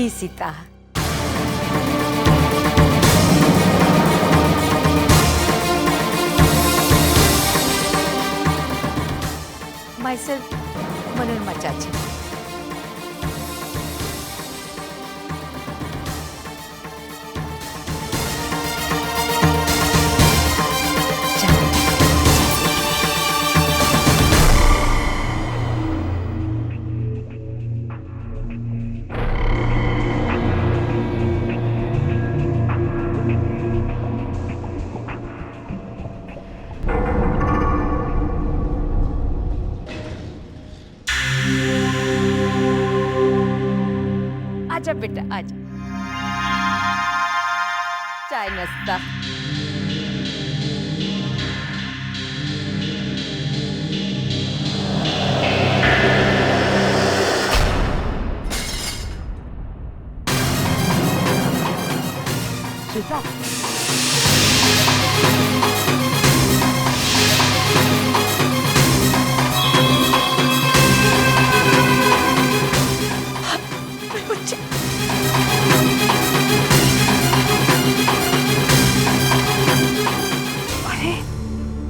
ली Sita. Myself, Manorama चाची। आजा बेटा आजा, चाय नाश्ता। सीता,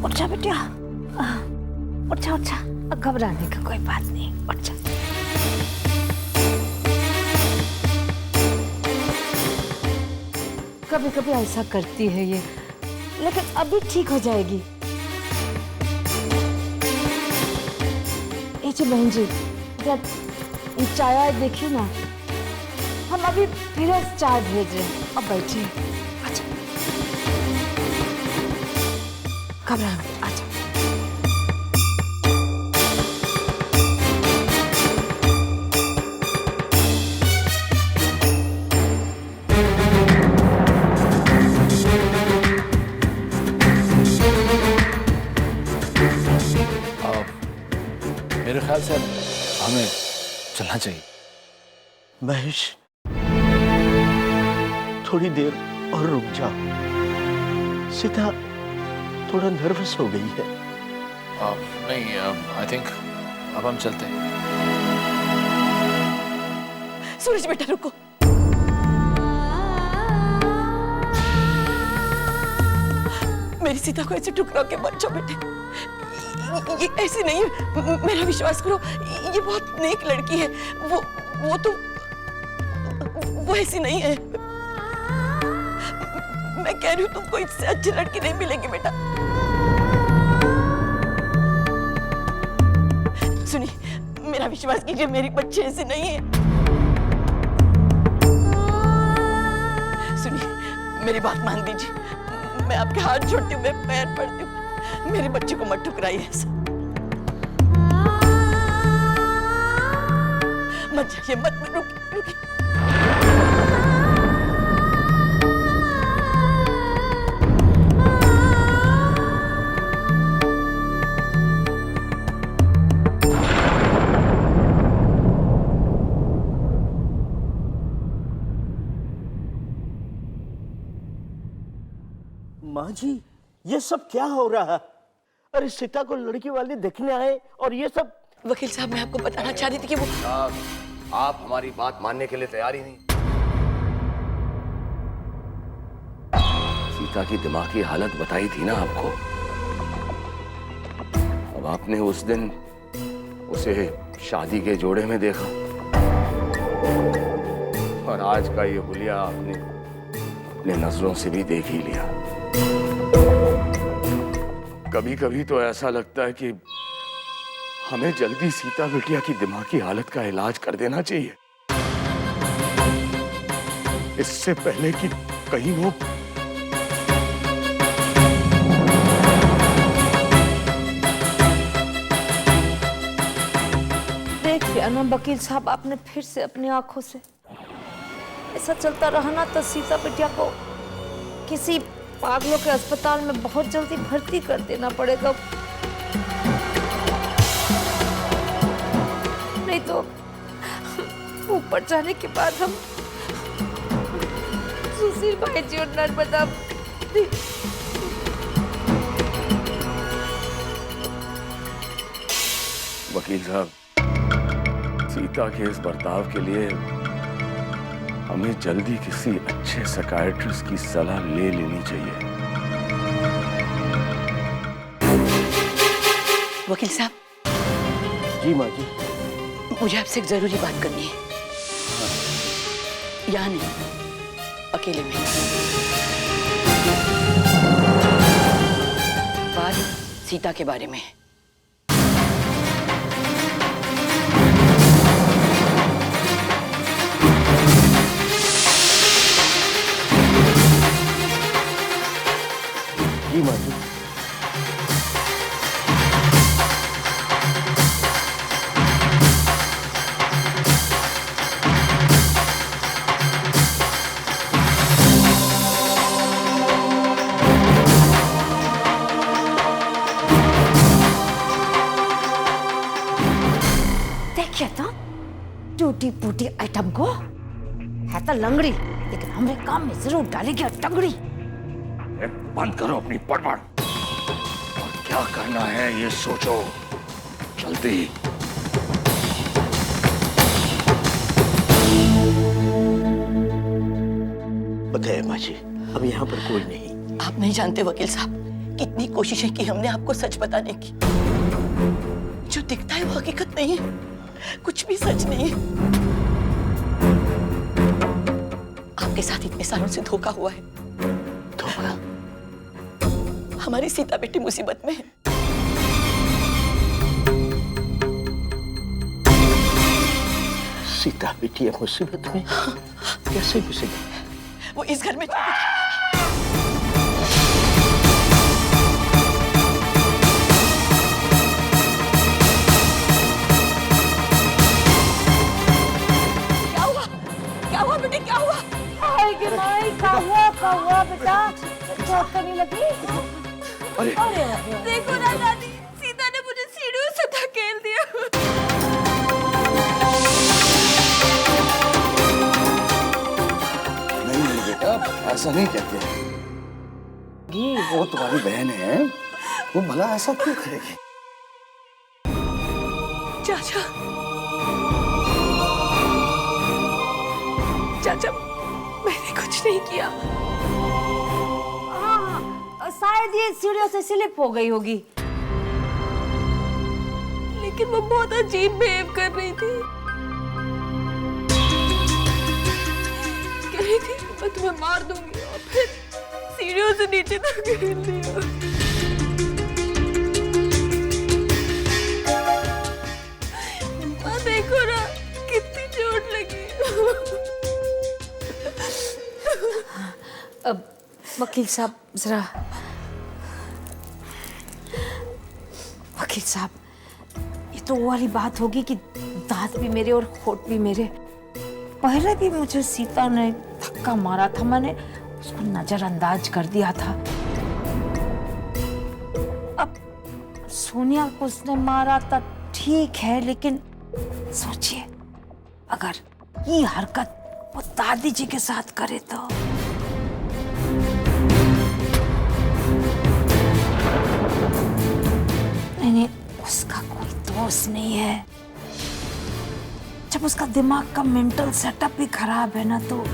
उठ जा बेटिया, उठ जा उठ जा, घबराने का कोई बात नहीं, उठ जा। कभी कभी ऐसा करती है ये, लेकिन अभी ठीक हो जाएगी। ये बहन जी, जब चाय देखी ना, हम अभी फिर चाय भेज रहे हैं, अब बैठिए। अच्छा, घबरा मत, आजा। मेरे ख्याल से हमें चलना चाहिए। महेश, थोड़ी देर और रुक जा। सीता थोड़ा नर्वस हो गई है। नहीं, आई थिंक अब हम चलते हैं। सूरज बेटा रुको, मेरी सीता को ऐसे ठुकरा के मत जाओ बेटे, ये ऐसी नहीं है, मेरा विश्वास करो, ये बहुत नेक लड़की है। वो ऐसी नहीं है। मैं कह रही हूँ तुमको इससे अच्छी लड़की नहीं मिलेगी बेटा। सुनिए, मेरा विश्वास कीजिए, मेरी बच्ची ऐसी नहीं है। सुनिए, मेरी बात मान दीजिए, मैं आपके हाथ जोड़ती हूँ, मैं पैर पड़ती हूँ, मेरे बच्चे को मत ठुकराइए ऐसा। मत जाइए, मत रुकिए। माँ जी, ये सब क्या हो रहा है? अरे सीता को लड़की वाले देखने आए और ये सब। वकील साहब, मैं आपको बताना चाह रही थी कि वो आप हमारी बात मानने के लिए तैयार ही नहीं। सीता की दिमागी हालत बताई थी ना आपको। अब आपने उस दिन उसे शादी के जोड़े में देखा और आज का ये हुलिया आपने अपने नजरों से भी देख ही लिया। कभी कभी तो ऐसा लगता है कि हमें जल्दी सीता बिटिया की दिमागी हालत का इलाज कर देना चाहिए, इससे पहले कि कहीं वो। देखिए ना वकील साहब, आपने फिर से अपनी आंखों से, ऐसा चलता रहा ना तो सीता बिटिया को किसी पागलों के अस्पताल में बहुत जल्दी भर्ती कर देना पड़ेगा, नहीं तो ऊपर जाने के बाद हम सुशील भाई जी और नर्मदा। वकील साहब, सीता के इस बर्ताव के लिए हमें जल्दी किसी अच्छे साइकियाट्रिस्ट की सलाह ले लेनी चाहिए। वकील साहब, जी माँ जी। मुझे आपसे एक जरूरी बात करनी है। यहाँ नहीं, अकेले में। बात सीता के बारे में है। जी माँ जी। देखिए तो टूटी फूटी आइटम को है तो लंगड़ी, लेकिन हमरे काम में जरूर डालेगी टंगड़ी। बंद करो अपनी पड़बड़ और क्या करना है ये सोचो जल्दी। बताइए माँ जी, अब यहाँ पर कोई नहीं। आप नहीं जानते वकील साहब, कितनी कोशिशें की हमने आपको सच बताने की। जो दिखता है वो हकीकत नहीं है, कुछ भी सच नहीं है। आपके साथ इतने सालों से धोखा हुआ है। धोखा? हमारी सीता बेटी मुसीबत में है। सीता बेटी है मुसीबत में? कैसे मुसीबत? वो इस घर में हुआ बेटा, चोट तो नहीं लगी? अरे देखो ना दादी, सीता ने मुझे सीढ़ियों से धकेल दिया। नहीं बेटा, ऐसा नहीं कहते। वो तुम्हारी बहन है, वो भला ऐसा क्यों करेगी? चाचा, चाचा, मैंने कुछ नहीं किया। हाँ, शायद ये सीढ़ियों से स्लिप हो गई होगी। लेकिन वो बहुत अजीब बिहेव कर रही थी। कह रही थी मैं तुम्हें मार दूंगी और फिर सीढ़ियों से नीचे धकेल दिया। देखो ना कितनी चोट लगी। अब वकील साहब जरा, वकील साहब ये तो वो वाली बात होगी कि दांत भी मेरे और होठ भी मेरे। पहले भी मुझे सीता ने धक्का मारा था, मैंने उसको नजरअंदाज कर दिया था। अब सोनिया को उसने मारा था ठीक है, लेकिन सोचिए अगर ये हरकत वो दादी जी के साथ करे तो। नहीं, उसका कोई दोष नहीं है। जब उसका दिमाग का मेंटल सेटअप भी खराब है ना, तो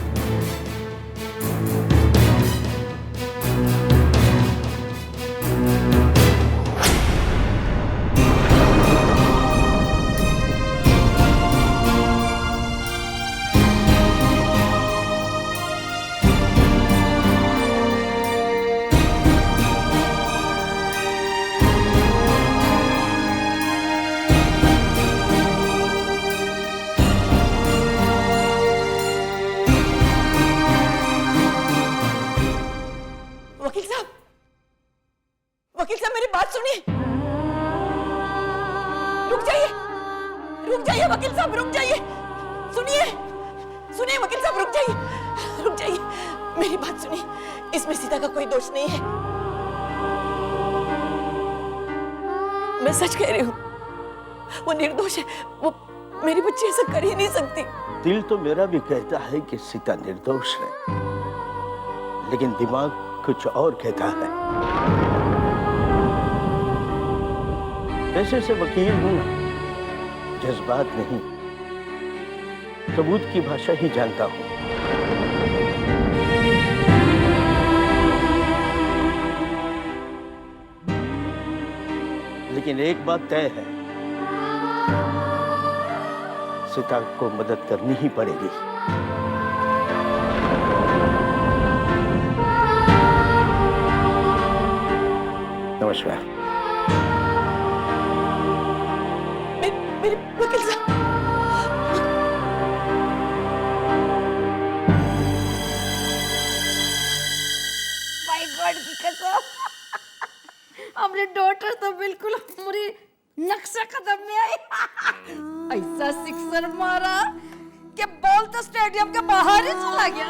वकील साहब मेरी बात सुनिए। रुक जाइए वकील साहब, रुक जाइए। सुनिए वकील साहब, रुक जाइए। मेरी बात सुनिए, इसमें सीता का कोई दोष नहीं है। मैं सच कह रही हूँ, वो निर्दोष है। वो मेरी बच्ची ऐसा कर ही नहीं सकती। दिल तो मेरा भी कहता है कि सीता निर्दोष है, लेकिन दिमाग कुछ और कहता है। पैसे से वकील हूं, जज्बात नहीं, सबूत की भाषा ही जानता हूं। लेकिन एक बात तय है, सीता को मदद करनी ही पड़ेगी। नमस्कार। मेरे वकील साहब, माय गॉड की कसम, हमारी डॉटर तो बिल्कुल हमारी नक्शा कदम में आई। ऐसा सिक्सर मारा कि बॉल तो स्टेडियम के बाहर ही चला गया।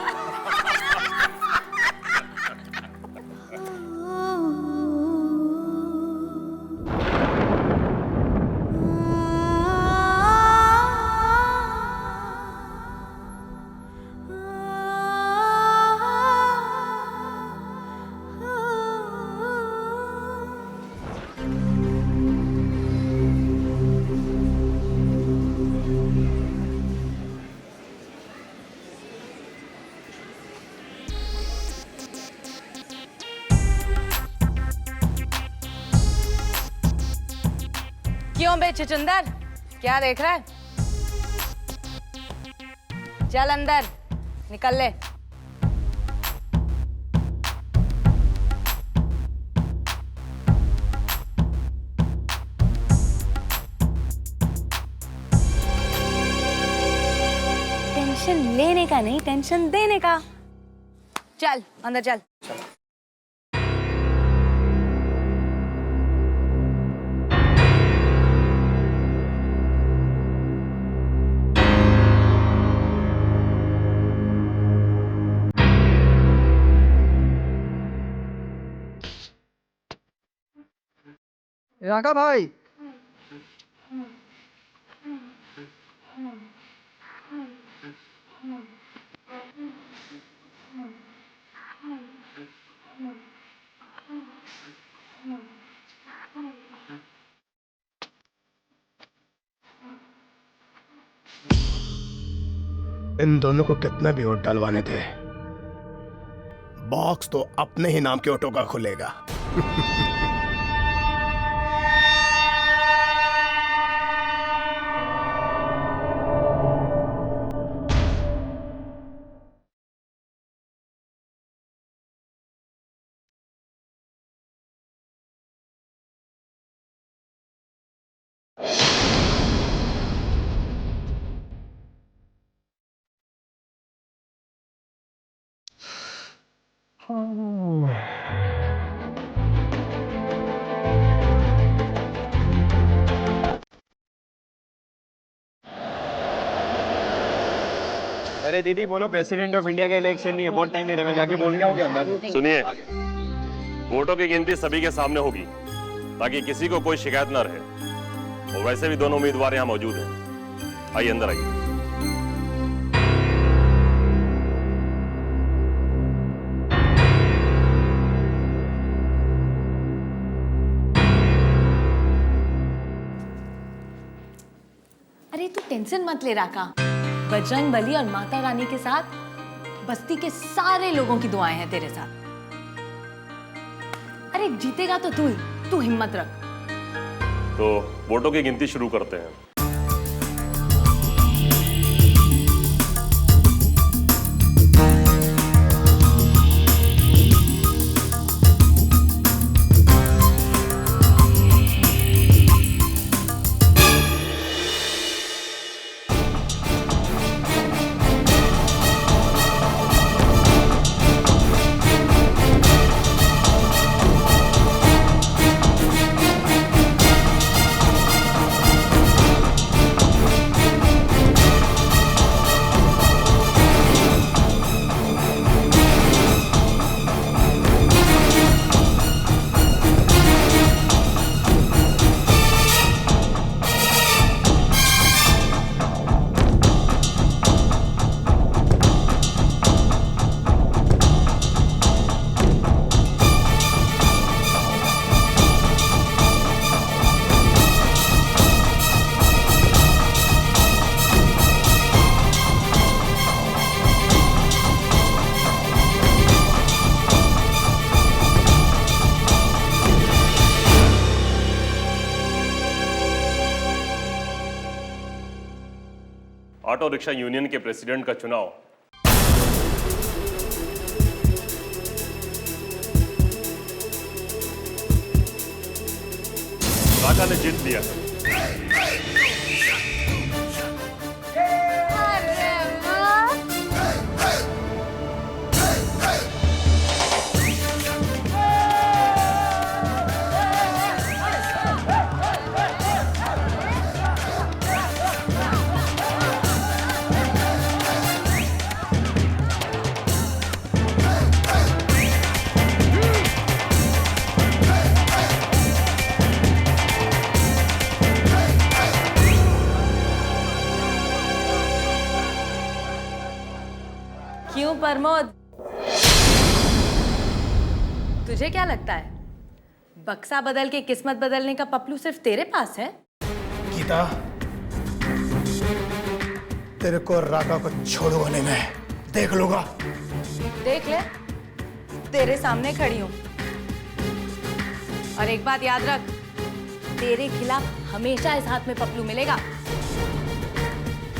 क्यों बे चुचुंदर, क्या देख रहा है? चल अंदर, निकल ले। टेंशन लेने का नहीं, टेंशन देने का। चल अंदर चल। राका भाई, इन दोनों को कितना भी वोट डलवाने थे, बॉक्स तो अपने ही नाम के वोटों का खुलेगा। अरे दीदी बोलो, प्रेसिडेंट ऑफ इंडिया का इलेक्शन नहीं है, बहुत टाइम नहीं रहेगा, जाके बोल के आओगे अंदर। सुनिए, वोटों की गिनती सभी के सामने होगी ताकि किसी को कोई शिकायत ना रहे। और वैसे भी दोनों उम्मीदवार यहाँ मौजूद हैं। आइए अंदर आइए। अरे तू टेंशन मत ले राका, बजरंग बली और माता रानी के साथ बस्ती के सारे लोगों की दुआएं हैं तेरे साथ। अरे जीतेगा तो तू हिम्मत रख। तो वोटों की गिनती शुरू करते हैं। ऑटो रिक्शा यूनियन के प्रेसिडेंट का चुनाव राका ने जीत लिया है। क्यों प्रमोद, तुझे क्या लगता है बक्सा बदल के किस्मत बदलने का पपलू सिर्फ तेरे पास है? गीता, तेरे को राका को छोड़वाने में देख लूंगा। देख ले, तेरे सामने खड़ी हूं। और एक बात याद रख, तेरे खिलाफ हमेशा इस हाथ में पपलू मिलेगा।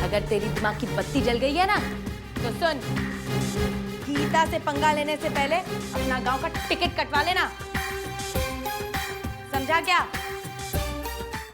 अगर तेरी दिमाग की बत्ती जल गई है ना, तो सुन, गीता से पंगा लेने से पहले अपना गांव का टिकट कटवा लेना, समझा क्या?